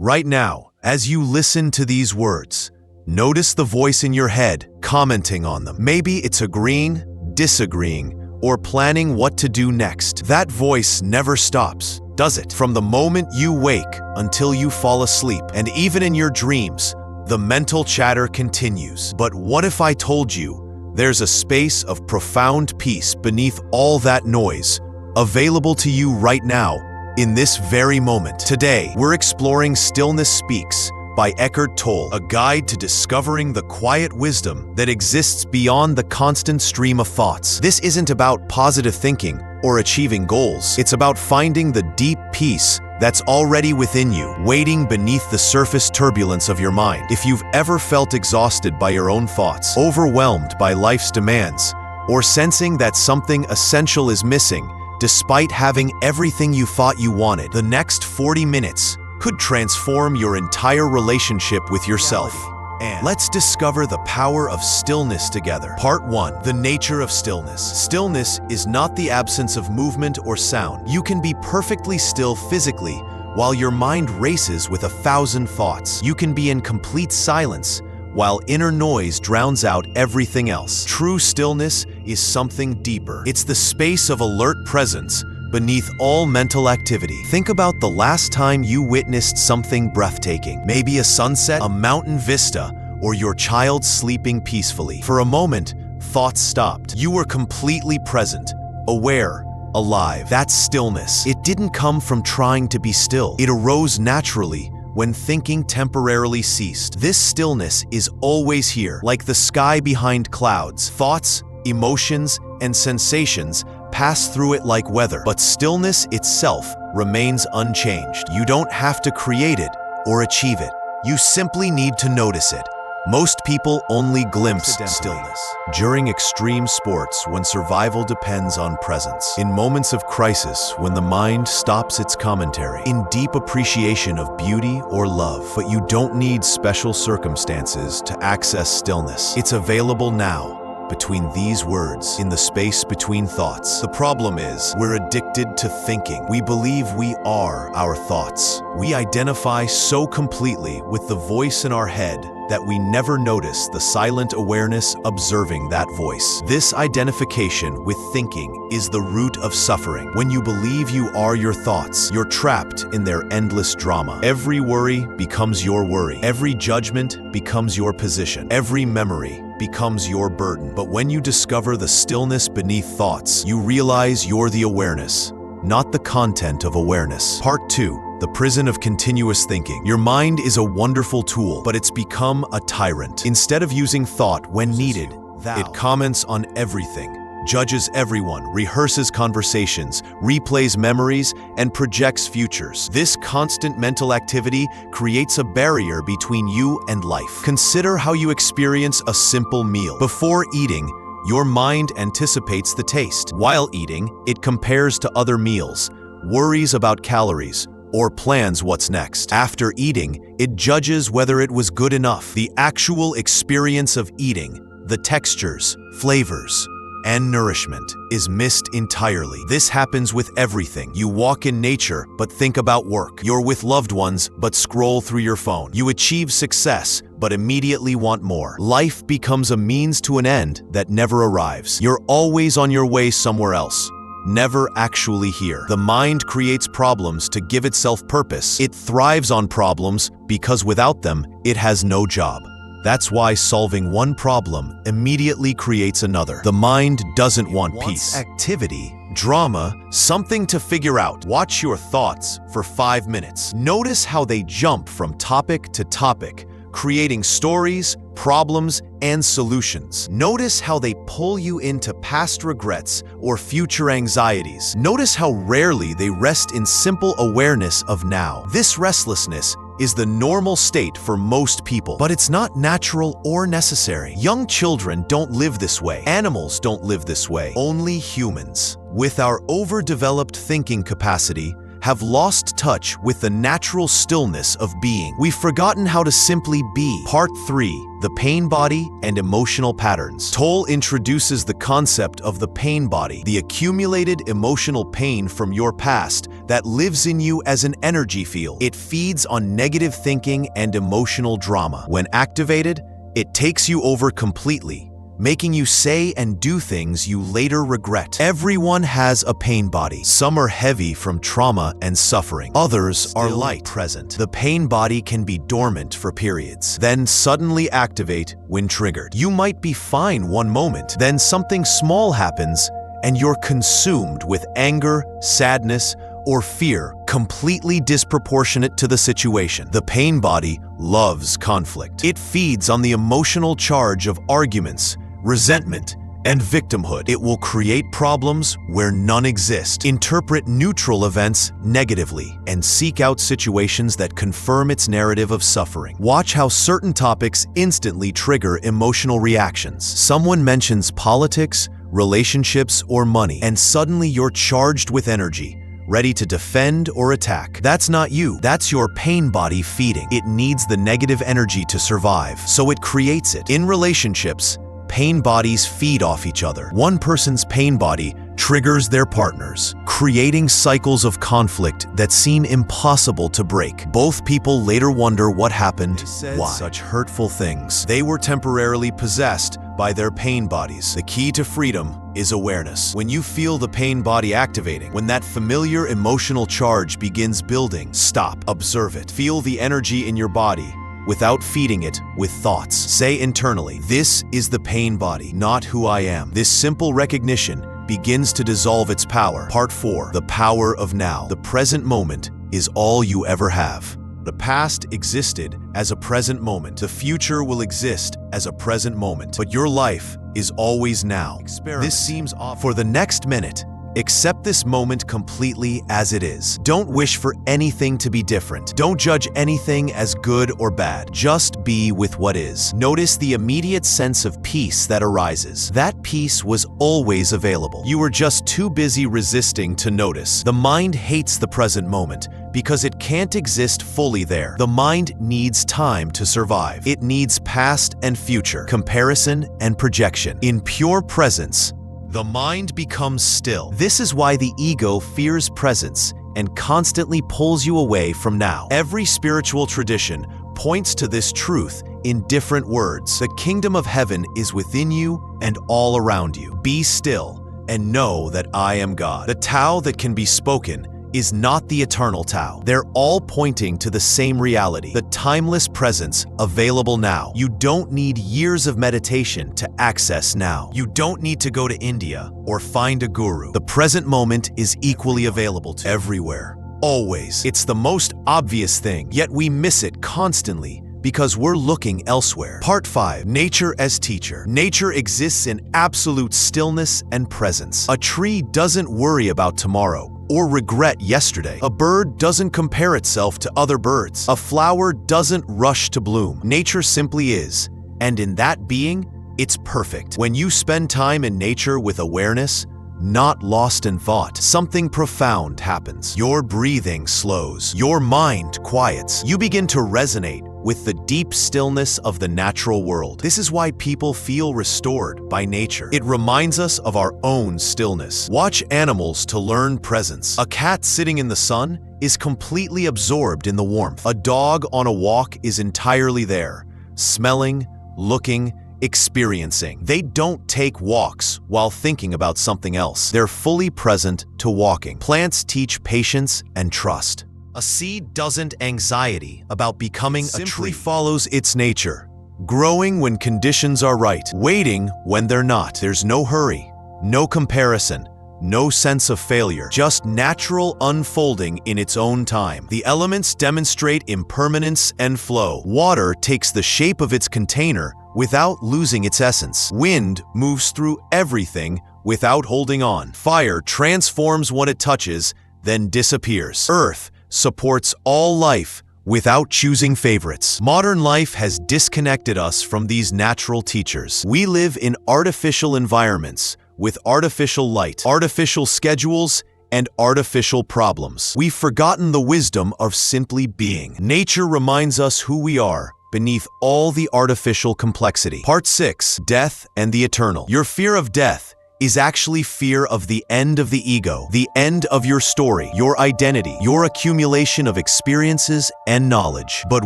Right now, as you listen to these words, notice the voice in your head commenting on them. Maybe it's agreeing, disagreeing, or planning what to do next. That voice never stops, does it? From the moment you wake until you fall asleep, and even in your dreams, the mental chatter continues. But what if I told you there's a space of profound peace beneath all that noise, available to you right now, in this very moment? Today, we're exploring Stillness Speaks by Eckhart Tolle, a guide to discovering the quiet wisdom that exists beyond the constant stream of thoughts. This isn't about positive thinking or achieving goals. It's about finding the deep peace that's already within you, waiting beneath the surface turbulence of your mind. If you've ever felt exhausted by your own thoughts, overwhelmed by life's demands, or sensing that something essential is missing, despite having everything you thought you wanted, the next 40 minutes could transform your entire relationship with yourself. And let's discover the power of stillness together. Part 1. The nature of stillness. Stillness is not the absence of movement or sound. You can be perfectly still physically while your mind races with 1,000 thoughts. You can be in complete silence while inner noise drowns out everything else. True stillness is something deeper. It's the space of alert presence beneath all mental activity. Think about the last time you witnessed something breathtaking. Maybe a sunset, a mountain vista, or your child sleeping peacefully. For a moment, thoughts stopped. You were completely present, aware, alive. That's stillness. It didn't come from trying to be still. It arose naturally when thinking temporarily ceased. This stillness is always here, like the sky behind clouds. Thoughts, emotions, and sensations pass through it like weather, but stillness itself remains unchanged. You don't have to create it or achieve it. You simply need to notice it. Most people only glimpse stillness during extreme sports, when survival depends on presence, in moments of crisis when the mind stops its commentary, in deep appreciation of beauty or love. But you don't need special circumstances to access stillness. It's available now, between these words, in the space between thoughts. The problem is, we're addicted to thinking. We believe we are our thoughts. We identify so completely with the voice in our head that we never notice the silent awareness observing that voice. This identification with thinking is the root of suffering. When you believe you are your thoughts, you're trapped in their endless drama. Every worry becomes your worry. Every judgment becomes your position. Every memory becomes your burden. But when you discover the stillness beneath thoughts, you realize you're the awareness, not the content of awareness. Part 2. The prison of continuous thinking. Your mind is a wonderful tool, but it's become a tyrant. Instead of using thought when needed, it comments on everything, judges everyone, rehearses conversations, replays memories, and projects futures. This constant mental activity creates a barrier between you and life. Consider how you experience a simple meal. Before eating, your mind anticipates the taste. While eating, it compares to other meals, worries about calories, or plans what's next. After eating, it judges whether it was good enough. The actual experience of eating, the textures, flavors, and nourishment, is missed entirely. This happens with everything. You walk in nature, but think about work. You're with loved ones, but scroll through your phone. You achieve success, but immediately want more. Life becomes a means to an end that never arrives. You're always on your way somewhere else, never actually here. The mind creates problems to give itself purpose. It thrives on problems because without them, it has no job. That's why solving one problem immediately creates another. The mind doesn't want peace. Activity, drama, something to figure out. Watch your thoughts for 5 minutes. Notice how they jump from topic to topic, creating stories, problems, and solutions. Notice how they pull you into past regrets or future anxieties. Notice how rarely they rest in simple awareness of now. This restlessness is the normal state for most people, but it's not natural or necessary. Young children don't live this way. Animals don't live this way. Only humans. With our overdeveloped thinking capacity, have lost touch with the natural stillness of being. We've forgotten how to simply be. Part 3. The pain body and emotional patterns. Tolle introduces the concept of the pain body, the accumulated emotional pain from your past that lives in you as an energy field. It feeds on negative thinking and emotional drama. When activated, it takes you over completely, making you say and do things you later regret. Everyone has a pain body. Some are heavy from trauma and suffering. Others are light, present. The pain body can be dormant for periods, then suddenly activate when triggered. You might be fine one moment, then something small happens and you're consumed with anger, sadness, or fear completely disproportionate to the situation. The pain body loves conflict. It feeds on the emotional charge of arguments, resentment, and victimhood. It will create problems where none exist, interpret neutral events negatively, and seek out situations that confirm its narrative of suffering. Watch how certain topics instantly trigger emotional reactions. Someone mentions politics, relationships, or money, and suddenly you're charged with energy, ready to defend or attack. That's not you. That's your pain body feeding. It needs the negative energy to survive, so it creates it. In relationships, pain bodies feed off each other. One person's pain body triggers their partners, creating cycles of conflict that seem impossible to break. Both people later wonder what happened, why. Such hurtful things. They were temporarily possessed by their pain bodies. The key to freedom is awareness. When you feel the pain body activating, when that familiar emotional charge begins building, stop, observe it. Feel the energy in your body without feeding it with thoughts. Say internally, "This is the pain body, not who I am." This simple recognition begins to dissolve its power. Part 4. The power of now. The present moment is all you ever have. The past existed as a present moment. The future will exist as a present moment. But your life is always now. This seems off. For the next minute, accept this moment completely as it is. Don't wish for anything to be different. Don't judge anything as good or bad. Just be with what is. Notice the immediate sense of peace that arises. That peace was always available. You were just too busy resisting to notice. The mind hates the present moment because it can't exist fully there. The mind needs time to survive. It needs past and future, comparison and projection. In pure presence, the mind becomes still. This is why the ego fears presence and constantly pulls you away from now. Every spiritual tradition points to this truth in different words. The kingdom of heaven is within you and all around you. Be still and know that I am God. The Tao that can be spoken is not the eternal Tao. They're all pointing to the same reality, the timeless presence available now. You don't need years of meditation to access now. You don't need to go to India or find a guru. The present moment is equally available to everywhere, always. It's the most obvious thing, yet we miss it constantly because we're looking elsewhere. Part 5. Nature as teacher. Nature exists in absolute stillness and presence. A tree doesn't worry about tomorrow or regret yesterday. A bird doesn't compare itself to other birds. A flower doesn't rush to bloom. Nature simply is, and in that being, it's perfect. When you spend time in nature with awareness, not lost in thought, something profound happens. Your breathing slows. Your mind quiets. You begin to resonate with the deep stillness of the natural world. This is why people feel restored by nature. It reminds us of our own stillness. Watch animals to learn presence. A cat sitting in the sun is completely absorbed in the warmth. A dog on a walk is entirely there, smelling, looking, experiencing. They don't take walks while thinking about something else. They're fully present to walking. Plants teach patience and trust. A seed doesn't anxiety about becoming a tree. Simply follows its nature, growing when conditions are right, waiting when they're not. There's no hurry, no comparison, no sense of failure, just natural unfolding in its own time. The elements demonstrate impermanence and flow. Water takes the shape of its container without losing its essence. Wind moves through everything without holding on. Fire transforms what it touches, then disappears. Earth supports all life without choosing favorites. Modern life has disconnected us from these natural teachers. We live in artificial environments with artificial light, artificial schedules, and artificial problems. We've forgotten the wisdom of simply being. Nature reminds us who we are beneath all the artificial complexity. Part 6, Death and the Eternal. Your fear of death is actually fear of the end of the ego, the end of your story, your identity, your accumulation of experiences and knowledge. But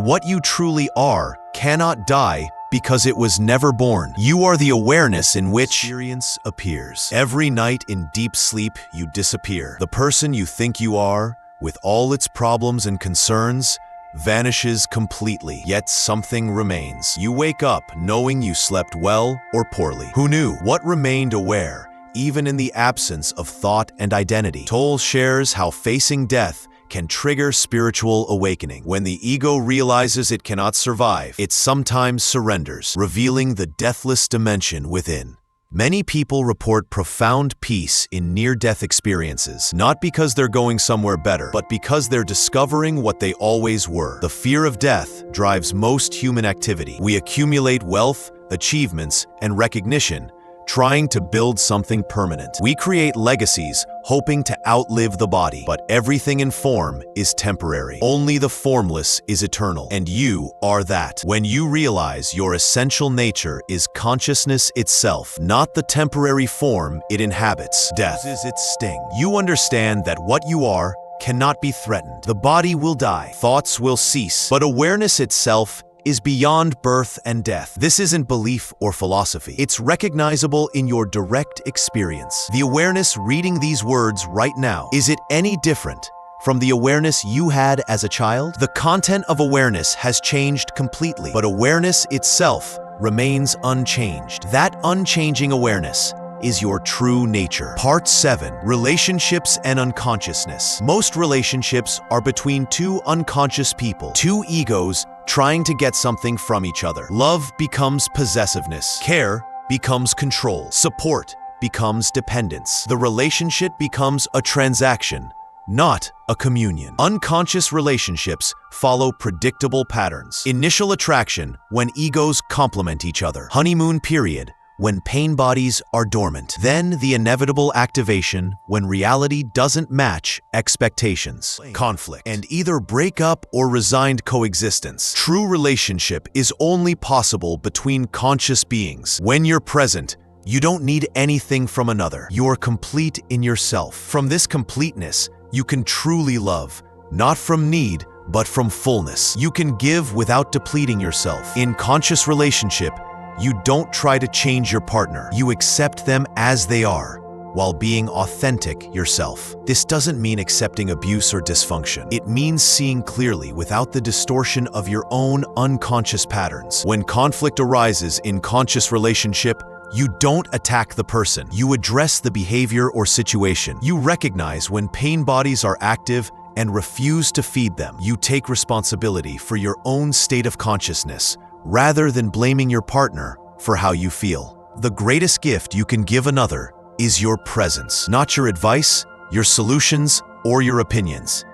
what you truly are cannot die because it was never born. You are the awareness in which experience appears. Every night in deep sleep, you disappear. The person you think you are, with all its problems and concerns, vanishes completely, yet something remains. You wake up knowing you slept well or poorly. Who knew? What remained aware, even in the absence of thought and identity? Tolle shares how facing death can trigger spiritual awakening. When the ego realizes it cannot survive, it sometimes surrenders, revealing the deathless dimension within. Many people report profound peace in near-death experiences, not because they're going somewhere better, but because they're discovering what they always were. The fear of death drives most human activity. We accumulate wealth, achievements, and recognition, trying to build something permanent. We create legacies, hoping to outlive the body. But everything in form is temporary. Only the formless is eternal, and you are that. When you realize your essential nature is consciousness itself, not the temporary form it inhabits, death is its sting. You understand that what you are cannot be threatened. The body will die, thoughts will cease, but awareness itself is beyond birth and death. This isn't belief or philosophy. It's recognizable in your direct experience. The awareness reading these words right now, is it any different from the awareness you had as a child? The content of awareness has changed completely, but awareness itself remains unchanged. That unchanging awareness is your true nature. Part 7, Relationships and Unconsciousness. Most relationships are between two unconscious people, two egos trying to get something from each other. Love becomes possessiveness. Care becomes control. Support becomes dependence. The relationship becomes a transaction, not a communion. Unconscious relationships follow predictable patterns. Initial attraction, when egos complement each other. Honeymoon period, when pain bodies are dormant. Then the inevitable activation when reality doesn't match expectations. Conflict, and either breakup or resigned coexistence. True relationship is only possible between conscious beings. When you're present, you don't need anything from another. You're complete in yourself. From this completeness, you can truly love, not from need, but from fullness. You can give without depleting yourself. In conscious relationship, you don't try to change your partner. You accept them as they are, while being authentic yourself. This doesn't mean accepting abuse or dysfunction. It means seeing clearly without the distortion of your own unconscious patterns. When conflict arises in conscious relationship, you don't attack the person. You address the behavior or situation. You recognize when pain bodies are active and refuse to feed them. You take responsibility for your own state of consciousness, rather than blaming your partner for how you feel. The greatest gift you can give another is your presence, not your advice, your solutions, or your opinions.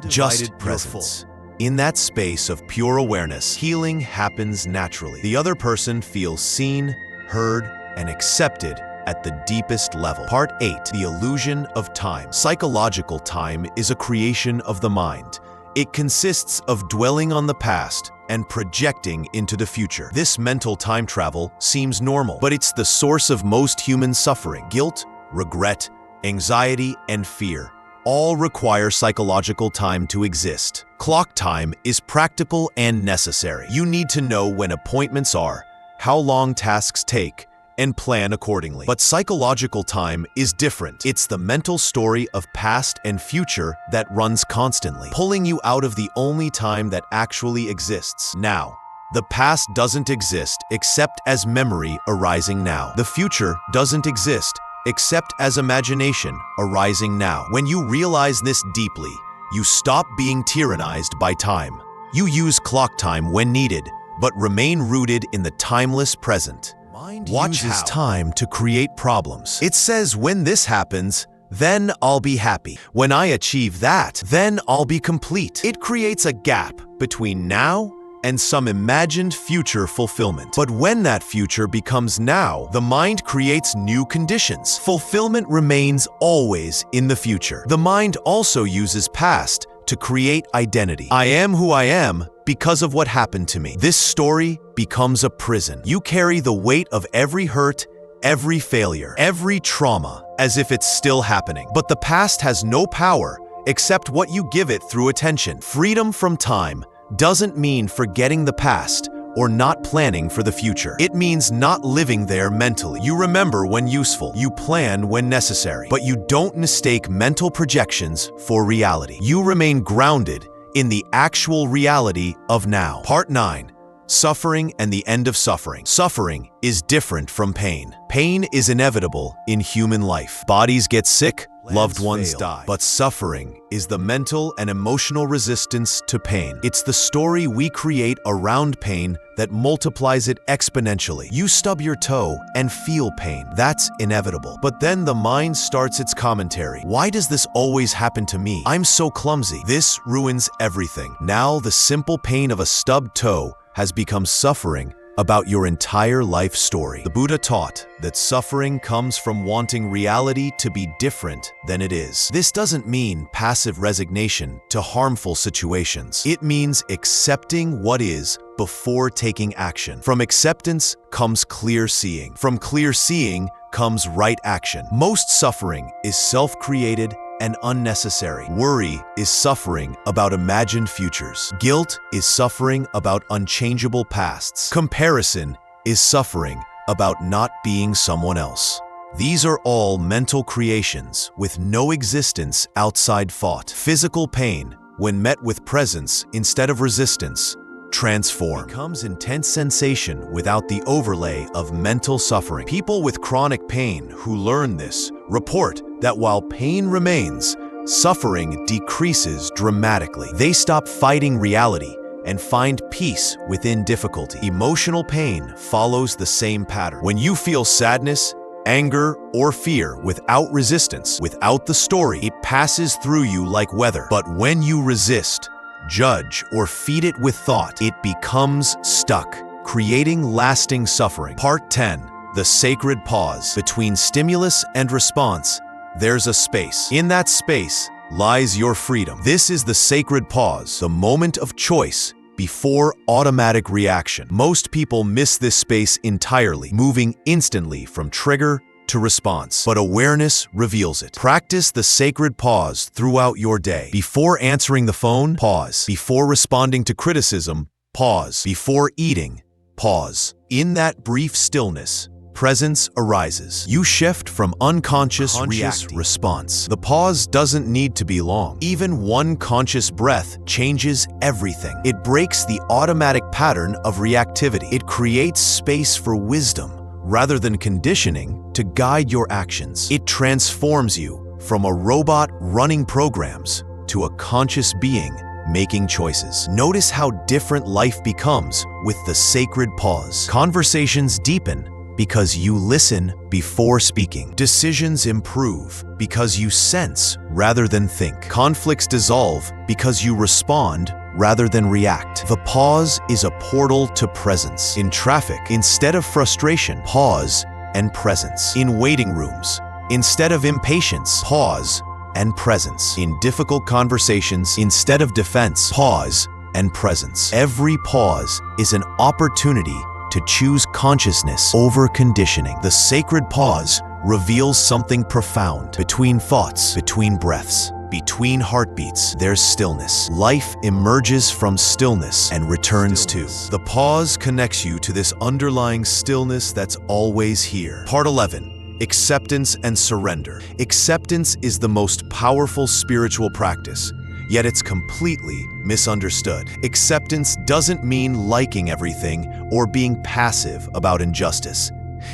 Just presence. In that space of pure awareness, healing happens naturally. The other person feels seen, heard, and accepted at the deepest level. Part 8, The Illusion of Time. Psychological time is a creation of the mind. It consists of dwelling on the past and projecting into the future. This mental time travel seems normal, but it's the source of most human suffering. Guilt, regret, anxiety, and fear all require psychological time to exist. Clock time is practical and necessary. You need to know when appointments are, how long tasks take, and plan accordingly. But psychological time is different. It's the mental story of past and future that runs constantly, pulling you out of the only time that actually exists, now. The past doesn't exist except as memory arising now. The future doesn't exist except as imagination arising now. When you realize this deeply, you stop being tyrannized by time. You use clock time when needed, but remain rooted in the timeless present. Mind uses time to create problems. It says, when this happens, then I'll be happy. When I achieve that, then I'll be complete. It creates a gap between now and some imagined future fulfillment. But when that future becomes now, the mind creates new conditions. Fulfillment remains always in the future. The mind also uses past to create identity. I am who I am because of what happened to me. This story becomes a prison. You carry the weight of every hurt, every failure, every trauma, as if it's still happening. But the past has no power except what you give it through attention. Freedom from time doesn't mean forgetting the past or not planning for the future. It means not living there mentally. You remember when useful, you plan when necessary, but you don't mistake mental projections for reality. You remain grounded in the actual reality of now. Part 9. Suffering and the end of suffering. Suffering is different from pain. Pain is inevitable in human life. Bodies get sick, loved ones die. But suffering is the mental and emotional resistance to pain. It's the story we create around pain that multiplies it exponentially. You stub your toe and feel pain. That's inevitable. But then the mind starts its commentary. Why does this always happen to me? I'm so clumsy. This ruins everything. Now the simple pain of a stubbed toe has become suffering about your entire life story. The Buddha taught that suffering comes from wanting reality to be different than it is. This doesn't mean passive resignation to harmful situations. It means accepting what is before taking action. From acceptance comes clear seeing. From clear seeing comes right action. Most suffering is self-created and unnecessary. Worry is suffering about imagined futures. Guilt is suffering about unchangeable pasts. Comparison is suffering about not being someone else. These are all mental creations with no existence outside thought. Physical pain, when met with presence instead of resistance, becomes intense sensation without the overlay of mental suffering. People with chronic pain who learn this report that while pain remains, suffering decreases dramatically. They stop fighting reality and find peace within difficulty. Emotional pain follows the same pattern. When you feel sadness, anger, or fear without resistance, without the story, it passes through you like weather. But when you resist, judge, or feed it with thought, it becomes stuck, creating lasting suffering. Part 10. The sacred pause. Between stimulus and response, there's a space. In that space lies your freedom. This is the sacred pause, the moment of choice before automatic reaction. Most people miss this space entirely, moving instantly from trigger to response. But awareness reveals it. Practice the sacred pause throughout your day. Before answering the phone, pause. Before responding to criticism, pause. Before eating, pause. In that brief stillness, presence arises. You shift from unconscious response. The pause doesn't need to be long. Even one conscious breath changes everything. It breaks the automatic pattern of reactivity. It creates space for wisdom rather than conditioning to guide your actions. It transforms you from a robot running programs to a conscious being making choices. Notice how different life becomes with the sacred pause. Conversations deepen because you listen before speaking. Decisions improve because you sense rather than think. Conflicts dissolve because you respond rather than react. The pause is a portal to presence. In traffic, instead of frustration, pause and presence. In waiting rooms, instead of impatience, pause and presence. In difficult conversations, instead of defense, pause and presence. Every pause is an opportunity to choose consciousness over conditioning. The sacred pause reveals something profound. Between thoughts, between breaths, between heartbeats, there's stillness. Life emerges from stillness and returns to. The pause connects you to this underlying stillness that's always here. Part 11. Acceptance and surrender. Acceptance is the most powerful spiritual practice, yet it's completely misunderstood. Acceptance doesn't mean liking everything or being passive about injustice.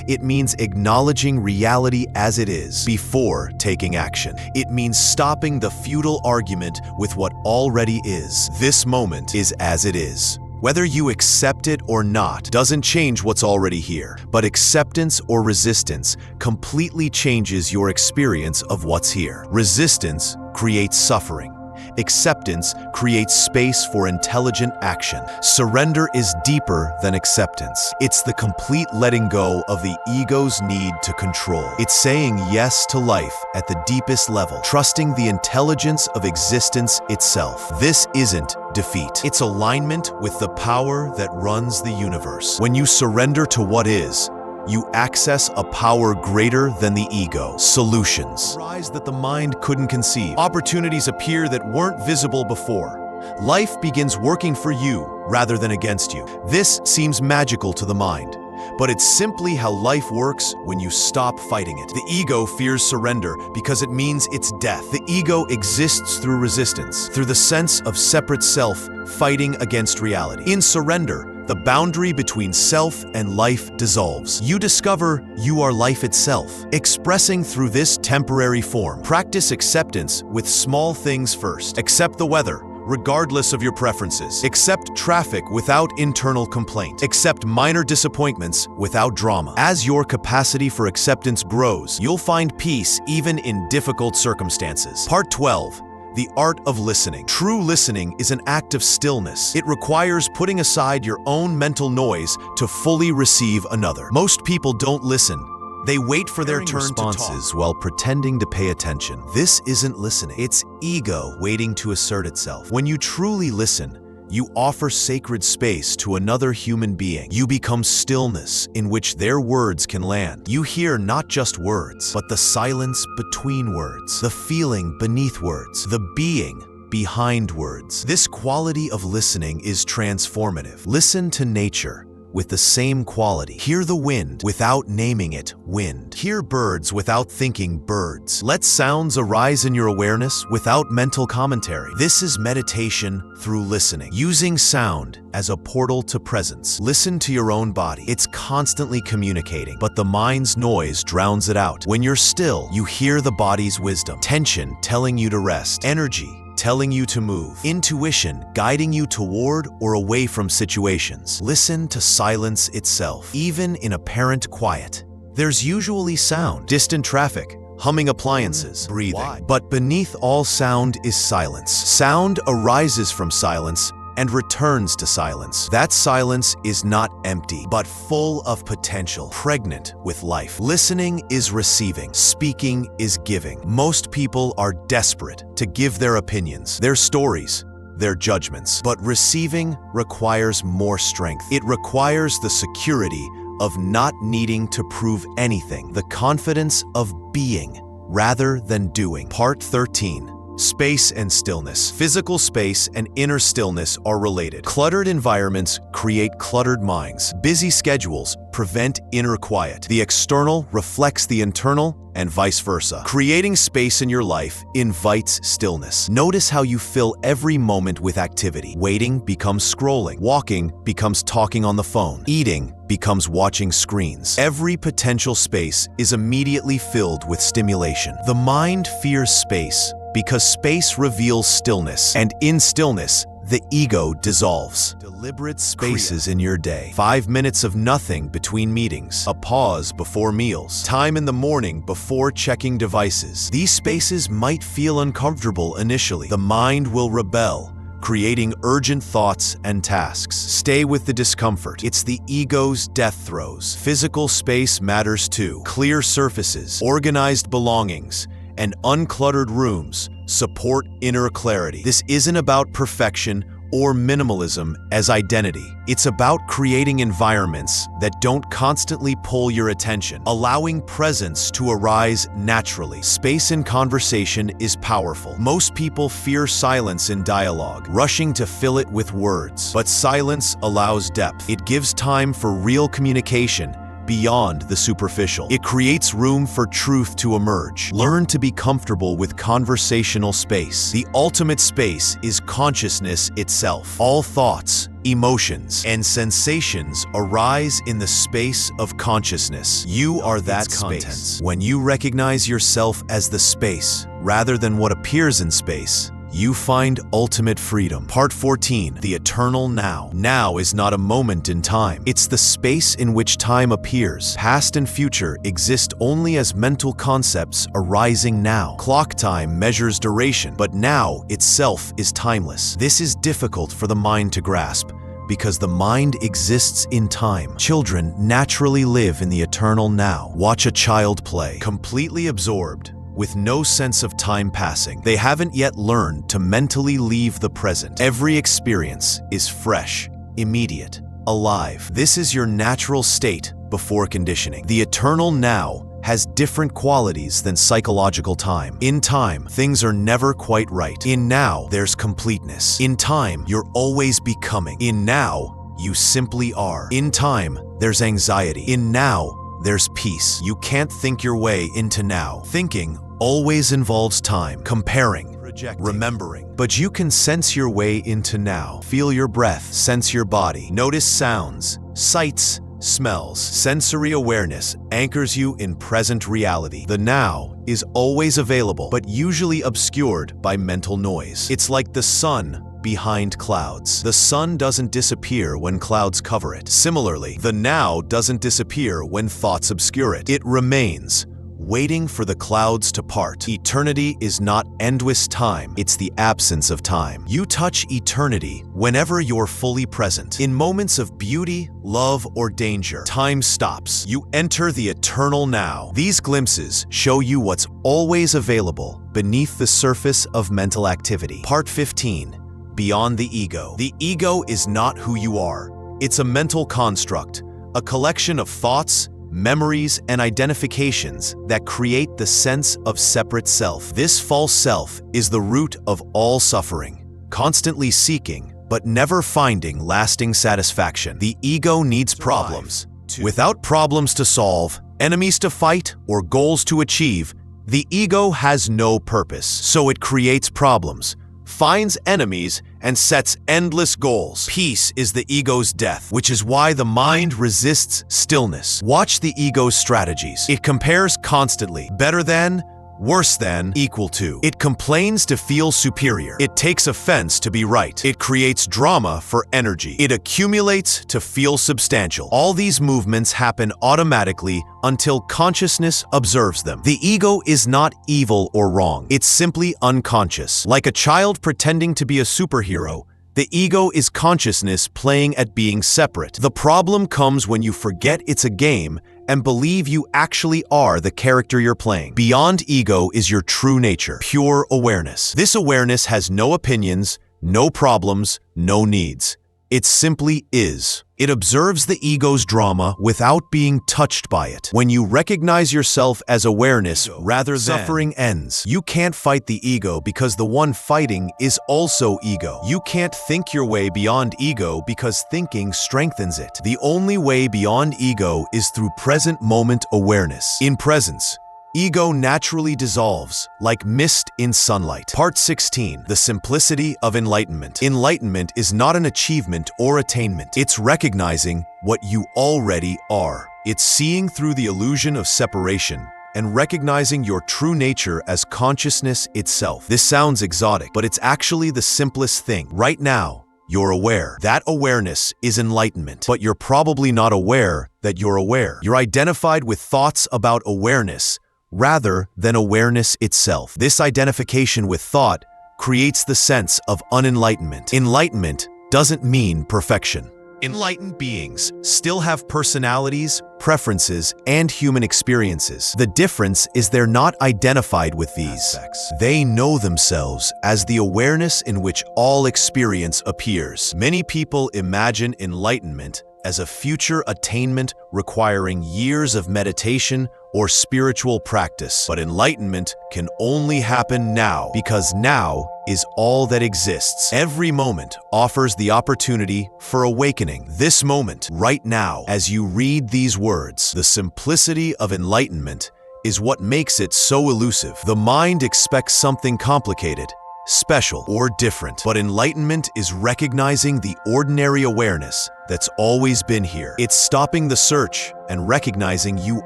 It means acknowledging reality as it is before taking action. It means stopping the futile argument with what already is. This moment is as it is. Whether you accept it or not doesn't change what's already here, but acceptance or resistance completely changes your experience of what's here. Resistance creates suffering. Acceptance creates space for intelligent action. Surrender is deeper than acceptance. It's the complete letting go of the ego's need to control. It's saying yes to life at the deepest level, trusting the intelligence of existence itself. This isn't defeat. It's alignment with the power that runs the universe. When you surrender to what is, you access a power greater than the ego. Solutions arise that the mind couldn't conceive. Opportunities appear that weren't visible before. Life begins working for you rather than against you. This seems magical to the mind, but it's simply how life works when you stop fighting it. The ego fears surrender because it means it's death. The ego exists through resistance, through the sense of separate self fighting against reality. In surrender, the boundary between self and life dissolves. You discover you are life itself, expressing through this temporary form. Practice acceptance with small things first. Accept the weather, regardless of your preferences. Accept traffic without internal complaint. Accept minor disappointments without drama. As your capacity for acceptance grows, you'll find peace even in difficult circumstances. Part 12. The art of listening. True listening is an act of stillness. It requires putting aside your own mental noise to fully receive another. Most people don't listen. They wait for their turn to talk while pretending to pay attention. This isn't listening. It's ego waiting to assert itself. When you truly listen, you offer sacred space to another human being. You become stillness in which their words can land. You hear not just words, but the silence between words, the feeling beneath words, the being behind words. This quality of listening is transformative. Listen to nature with the same quality. Hear the wind without naming it wind. Hear birds without thinking birds. Let sounds arise in your awareness without mental commentary. This is meditation through listening, using sound as a portal to presence. Listen to your own body. It's constantly communicating, but the mind's noise drowns it out. When you're still, you hear the body's wisdom. Tension telling you to rest. Energy telling you to move. Intuition guiding you toward or away from situations. Listen to silence itself. Even in apparent quiet, there's usually sound. Distant traffic, humming appliances, breathing. But beneath all sound is silence. Sound arises from silence and returns to silence. That silence is not empty, but full of potential, pregnant with life. Listening is receiving, speaking is giving. Most people are desperate to give their opinions, their stories, their judgments. But receiving requires more strength. It requires the security of not needing to prove anything, the confidence of being rather than doing. Part 13. Space and stillness. Physical space and inner stillness are related. Cluttered environments create cluttered minds. Busy schedules prevent inner quiet. The external reflects the internal and vice versa. Creating space in your life invites stillness. Notice how you fill every moment with activity. Waiting becomes scrolling. Walking becomes talking on the phone. Eating becomes watching screens. Every potential space is immediately filled with stimulation. The mind fears space because space reveals stillness, and in stillness, the ego dissolves. Deliberate spaces in your day. 5 minutes of nothing between meetings. A pause before meals. Time in the morning before checking devices. These spaces might feel uncomfortable initially. The mind will rebel, creating urgent thoughts and tasks. Stay with the discomfort. It's the ego's death throes. Physical space matters too. Clear surfaces, organized belongings, and uncluttered rooms support inner clarity. This isn't about perfection or minimalism as identity. It's about creating environments that don't constantly pull your attention, allowing presence to arise naturally. Space in conversation is powerful. Most people fear silence in dialogue, rushing to fill it with words. But silence allows depth. It gives time for real communication beyond the superficial. It creates room for truth to emerge. Learn to be comfortable with conversational space. The ultimate space is consciousness itself. All thoughts, emotions, and sensations arise in the space of consciousness. You are that space. When you recognize yourself as the space, rather than what appears in space, you find ultimate freedom. Part 14, the eternal now. Now is not a moment in time. It's the space in which time appears. Past and future exist only as mental concepts arising now. Clock time measures duration, but now itself is timeless. This is difficult for the mind to grasp, because the mind exists in time. Children naturally live in the eternal now. Watch a child play, completely absorbed, with no sense of time passing. They haven't yet learned to mentally leave the present. Every experience is fresh, immediate, alive. This is your natural state before conditioning. The eternal now has different qualities than psychological time. In time, things are never quite right. In now, there's completeness. In time, you're always becoming. In now, you simply are. In time, there's anxiety. In now, there's peace. You can't think your way into now. Thinking always involves time, comparing, rejecting, remembering. But you can sense your way into now. Feel your breath, sense your body, notice sounds, sights, smells. Sensory awareness anchors you in present reality. The now is always available, but usually obscured by mental noise. It's like the sun behind clouds. The sun doesn't disappear when clouds cover it. Similarly, the now doesn't disappear when thoughts obscure it. It remains, waiting for the clouds to part. Eternity is not endless time, it's the absence of time. You touch eternity whenever you're fully present. In moments of beauty, love, or danger, time stops. You enter the eternal now. These glimpses show you what's always available beneath the surface of mental activity. Part 15, beyond the ego. The ego is not who you are. It's a mental construct, a collection of thoughts, memories, and identifications that create the sense of separate self. This false self is the root of all suffering, constantly seeking, but never finding lasting satisfaction. The ego needs problems. Without problems to solve, enemies to fight, or goals to achieve, the ego has no purpose. So it creates problems, finds enemies, and sets endless goals. Peace is the ego's death, which is why the mind resists stillness. Watch the ego's strategies. It compares constantly. Better than, worse than, equal to. It complains to feel superior. It takes offense to be right. It creates drama for energy. It accumulates to feel substantial. All these movements happen automatically until consciousness observes them. The ego is not evil or wrong. It's simply unconscious. Like a child pretending to be a superhero, the ego is consciousness playing at being separate. The problem comes when you forget it's a game and believe you actually are the character you're playing. Beyond ego is your true nature, pure awareness. This awareness has no opinions, no problems, no needs. It simply is. It observes the ego's drama without being touched by it. When you recognize yourself as awareness rather than suffering ends. You can't fight the ego because the one fighting is also ego. You can't think your way beyond ego because thinking strengthens it. The only way beyond ego is through present moment awareness. In presence, ego naturally dissolves, like mist in sunlight. Part 16, the simplicity of enlightenment. Enlightenment is not an achievement or attainment. It's recognizing what you already are. It's seeing through the illusion of separation and recognizing your true nature as consciousness itself. This sounds exotic, but it's actually the simplest thing. Right now, you're aware. That awareness is enlightenment, but you're probably not aware that you're aware. You're identified with thoughts about awareness rather than awareness itself. This identification with thought creates the sense of unenlightenment. Enlightenment doesn't mean perfection. Enlightened beings still have personalities, preferences, and human experiences. The difference is they're not identified with these aspects. They know themselves as the awareness in which all experience appears. Many people imagine enlightenment as a future attainment requiring years of meditation or spiritual practice. But enlightenment can only happen now, because now is all that exists. Every moment offers the opportunity for awakening. This moment, right now, as you read these words, the simplicity of enlightenment is what makes it so elusive. The mind expects something complicated, special, or different. But enlightenment is recognizing the ordinary awareness that's always been here. It's stopping the search and recognizing you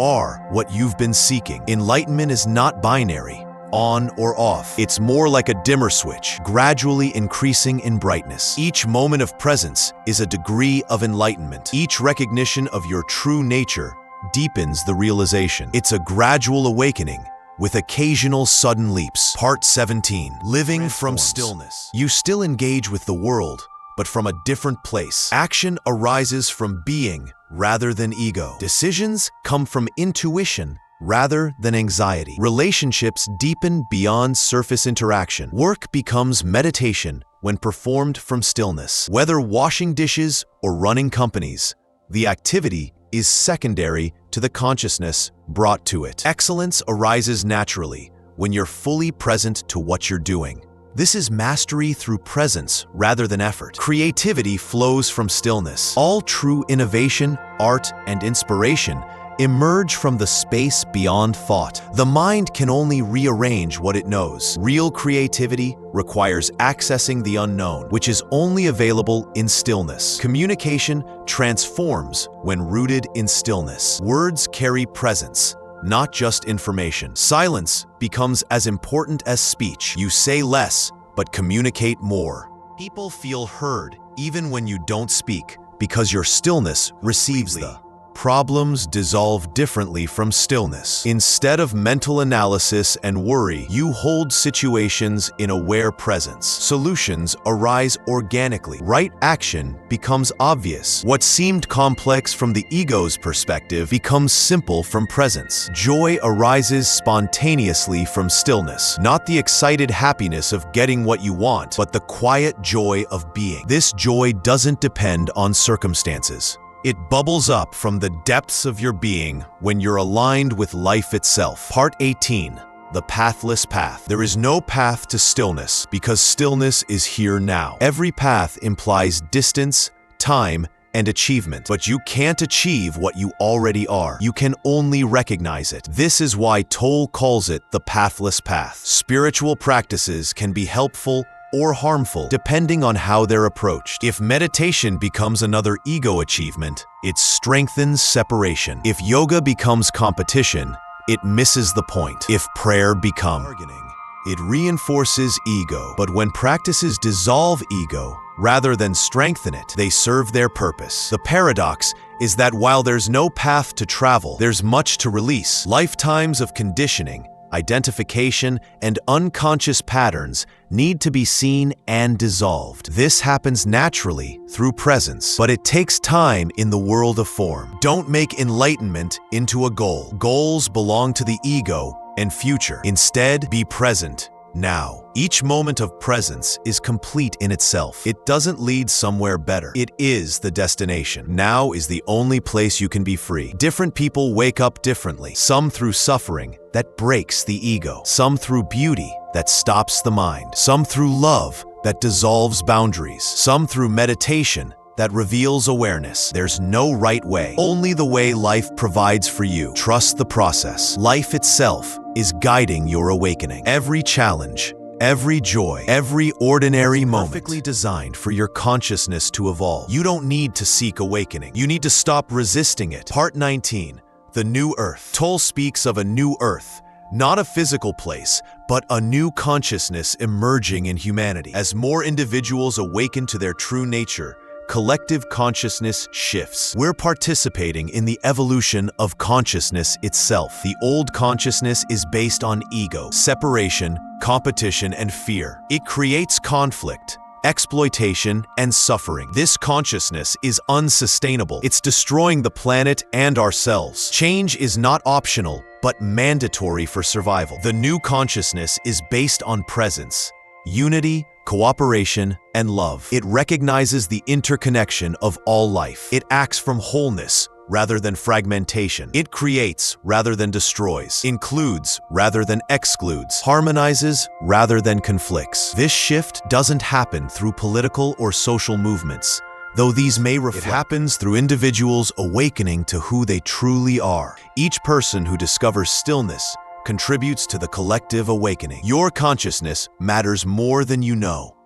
are what you've been seeking. Enlightenment is not binary. on or off. It's more like a dimmer switch, gradually increasing in brightness. Each moment of presence is a degree of enlightenment. Each recognition of your true nature deepens the realization. It's a gradual awakening with occasional sudden leaps. Part 17. Living from stillness. You still engage with the world, but from a different place. Action arises from being rather than ego. Decisions come from intuition rather than anxiety. Relationships deepen beyond surface interaction. Work becomes meditation when performed from stillness. Whether washing dishes or running companies, the activity is secondary to the consciousness brought to it. Excellence arises naturally when you're fully present to what you're doing. This is mastery through presence rather than effort. Creativity flows from stillness. All true innovation, art, and inspiration emerge from the space beyond thought. The mind can only rearrange what it knows. Real creativity requires accessing the unknown, which is only available in stillness. Communication transforms when rooted in stillness. Words carry presence, not just information. Silence becomes as important as speech. You say less, but communicate more. People feel heard even when you don't speak, because your stillness receives the problems dissolve differently from stillness. Instead of mental analysis and worry, you hold situations in aware presence. Solutions arise organically. Right action becomes obvious. What seemed complex from the ego's perspective becomes simple from presence. Joy arises spontaneously from stillness. Not the excited happiness of getting what you want, but the quiet joy of being. This joy doesn't depend on circumstances. It bubbles up from the depths of your being when you're aligned with life itself. Part 18. The pathless path. There is no path to stillness because stillness is here now. Every path implies distance, time, and achievement. But you can't achieve what you already are. You can only recognize it. This is why Tolle calls it the pathless path. Spiritual practices can be helpful or harmful, depending on how they're approached. If meditation becomes another ego achievement, it strengthens separation. If yoga becomes competition, it misses the point. If prayer becomes bargaining, it reinforces ego. But when practices dissolve ego, rather than strengthen it, they serve their purpose. The paradox is that while there's no path to travel, there's much to release. Lifetimes of conditioning, identification, and unconscious patterns need to be seen and dissolved. This happens naturally through presence, but it takes time in the world of form. Don't make enlightenment into a goal. Goals belong to the ego and future. Instead, be present now. Each moment of presence is complete in itself. It doesn't lead somewhere better. It is the destination. Now is the only place you can be free. Different people wake up differently. Some through suffering that breaks the ego. Some through beauty that stops the mind. Some through love that dissolves boundaries. Some through meditation that reveals awareness. There's no right way, only the way life provides for you. Trust the process. Life itself is guiding your awakening. Every challenge, every joy, every ordinary moment perfectly designed for your consciousness to evolve. You don't need to seek awakening. You need to stop resisting it. Part 19. The New Earth. Tolle speaks of a new earth, not a physical place, but a new consciousness emerging in humanity. As more individuals awaken to their true nature, collective consciousness shifts. We're participating in the evolution of consciousness itself. The old consciousness is based on ego, separation, competition, and fear. It creates conflict, exploitation, and suffering. This consciousness is unsustainable. It's destroying the planet and ourselves. Change is not optional, but mandatory for survival. The new consciousness is based on presence, unity, cooperation, and love. It recognizes the interconnection of all life. It acts from wholeness rather than fragmentation. It creates rather than destroys, includes rather than excludes, harmonizes rather than conflicts. This shift doesn't happen through political or social movements, though these may reflect. It happens through individuals awakening to who they truly are. Each person who discovers stillness contributes to the collective awakening. Your consciousness matters more than you know.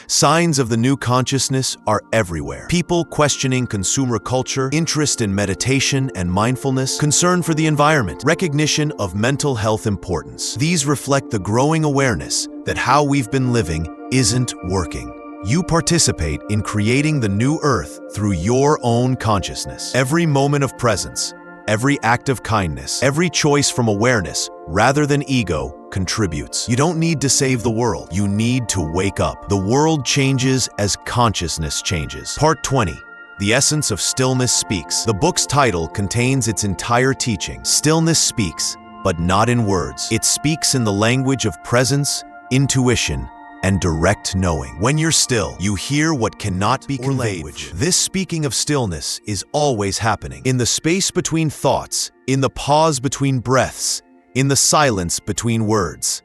Signs of the new consciousness are everywhere. People questioning consumer culture, interest in meditation and mindfulness, concern for the environment, recognition of mental health importance. These reflect the growing awareness that how we've been living isn't working. You participate in creating the new earth through your own consciousness. Every moment of presence, every act of kindness, every choice from awareness rather than ego contributes. You don't need to save the world. You need to wake up. The world changes as consciousness changes. Part 20. The Essence of Stillness Speaks. The book's title contains its entire teaching. Stillness speaks, but not in words. It speaks in the language of presence, intuition, and direct knowing. When you're still, you hear what cannot be conveyed. This speaking of stillness is always happening. In the space between thoughts, in the pause between breaths, in the silence between words.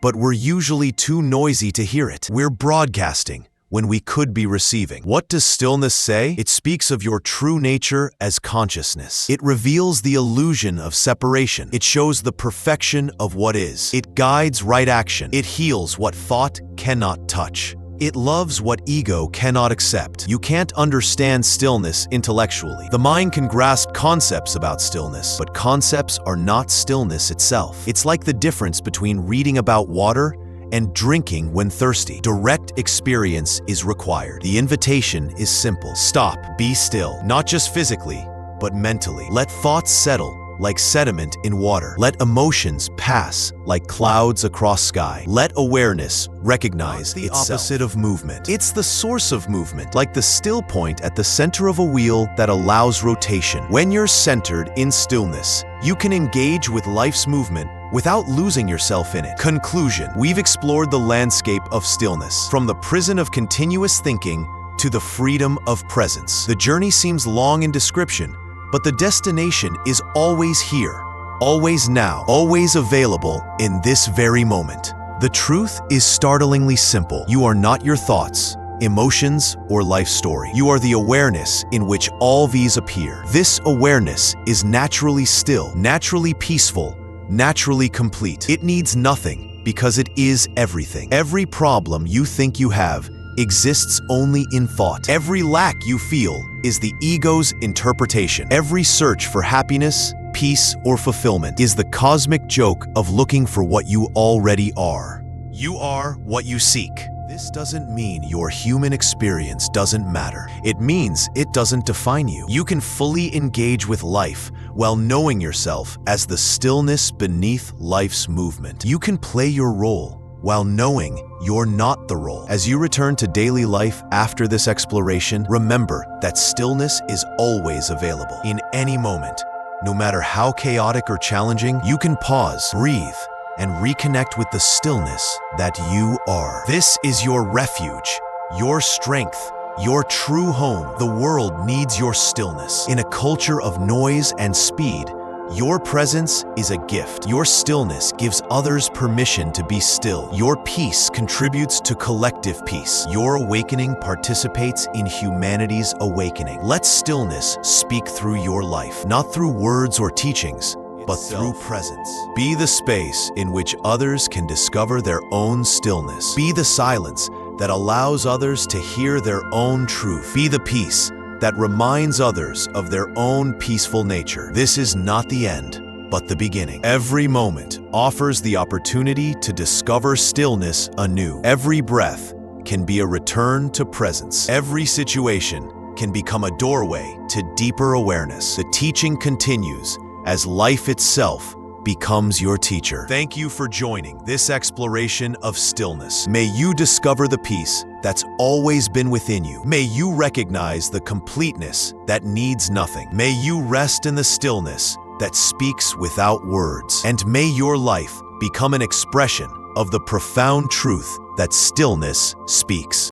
But we're usually too noisy to hear it. We're broadcasting when we could be receiving. What does stillness say? It speaks of your true nature as consciousness. It reveals the illusion of separation. It shows the perfection of what is. It guides right action. It heals what thought cannot touch. It loves what ego cannot accept. You can't understand stillness intellectually. The mind can grasp concepts about stillness, but concepts are not stillness itself. It's like the difference between reading about water and drinking when thirsty. Direct experience is required. The invitation is simple. Stop, be still, not just physically, but mentally. Let thoughts settle like sediment in water. Let emotions pass like clouds across sky. Let awareness recognize the opposite of movement. It's the source of movement, like the still point at the center of a wheel that allows rotation. When you're centered in stillness, you can engage with life's movement without losing yourself in it. Conclusion. We've explored the landscape of stillness, from the prison of continuous thinking to the freedom of presence. The journey seems long in description, but the destination is always here, always now, always available in this very moment. The truth is startlingly simple. You are not your thoughts, emotions, or life story. You are the awareness in which all these appear. This awareness is naturally still, naturally peaceful, naturally complete. It needs nothing because it is everything. Every problem you think you have exists only in thought. Every lack you feel is the ego's interpretation. Every search for happiness, peace, or fulfillment is the cosmic joke of looking for what you already are. You are what you seek. This doesn't mean your human experience doesn't matter. It means it doesn't define you. You can fully engage with life while knowing yourself as the stillness beneath life's movement. You can play your role while knowing you're not the role. As you return to daily life after this exploration, remember that stillness is always available. In any moment, no matter how chaotic or challenging, you can pause, breathe, and reconnect with the stillness that you are. This is your refuge, your strength, your true home. The world needs your stillness. In a culture of noise and speed, your presence is a gift. Your stillness gives others permission to be still. Your peace contributes to collective peace. Your awakening participates in humanity's awakening. Let stillness speak through your life, not through words or teachings, but through presence. Be the space in which others can discover their own stillness. Be the silence that allows others to hear their own truth. Be the peace that reminds others of their own peaceful nature. This is not the end, but the beginning. Every moment offers the opportunity to discover stillness anew. Every breath can be a return to presence. Every situation can become a doorway to deeper awareness. The teaching continues as life itself becomes your teacher. Thank you for joining this exploration of stillness. May you discover the peace that's always been within you. May you recognize the completeness that needs nothing. May you rest in the stillness that speaks without words. And may your life become an expression of the profound truth that stillness speaks.